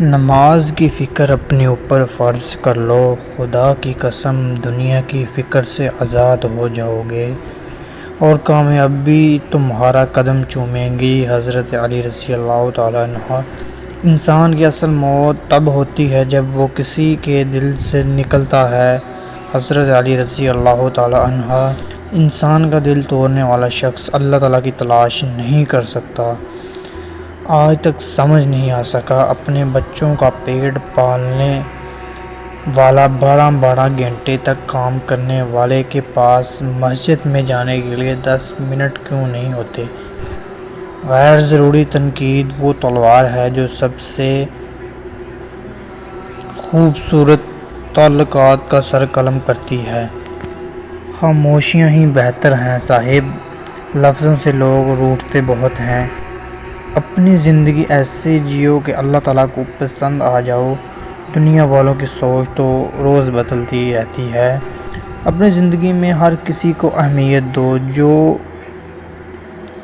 نماز کی فکر اپنے اوپر فرض کر لو، خدا کی قسم دنیا کی فکر سے آزاد ہو جاؤ گے اور کامیابی تمہارا قدم چومیں گی۔ حضرت علی رضی اللہ تعالیٰ عنہ۔ انسان کی اصل موت تب ہوتی ہے جب وہ کسی کے دل سے نکلتا ہے۔ حضرت علی رضی اللہ تعالیٰ عنہ۔ انسان کا دل توڑنے والا شخص اللہ تعالیٰ کی تلاش نہیں کر سکتا، آج تک سمجھ نہیں آ سکا۔ اپنے بچوں کا پیٹ پالنے والا 12 گھنٹے تک کام کرنے والے کے پاس مسجد میں جانے کے لیے 10 منٹ کیوں نہیں ہوتے؟ غیر ضروری تنقید وہ تلوار ہے جو سب سے خوبصورت تعلقات کا سر قلم کرتی ہے۔ خاموشیاں ہی بہتر ہیں صاحب، لفظوں سے لوگ روٹھتے بہت ہیں۔ اپنی زندگی ایسے جیو کہ اللہ تعالیٰ کو پسند آ جاؤ۔ دنیا والوں کی سوچ تو روز بدلتی رہتی ہے۔ اپنی زندگی میں ہر کسی کو اہمیت دو، جو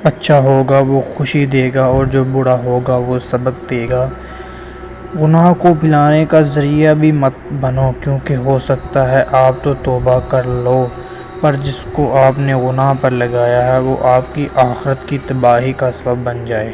اچھا ہوگا وہ خوشی دے گا اور جو برا ہوگا وہ سبق دے گا۔ گناہ کو بھلانے کا ذریعہ بھی مت بنو، کیونکہ ہو سکتا ہے آپ تو توبہ کر لو پر جس کو آپ نے گناہ پر لگایا ہے وہ آپ کی آخرت کی تباہی کا سبب بن جائے۔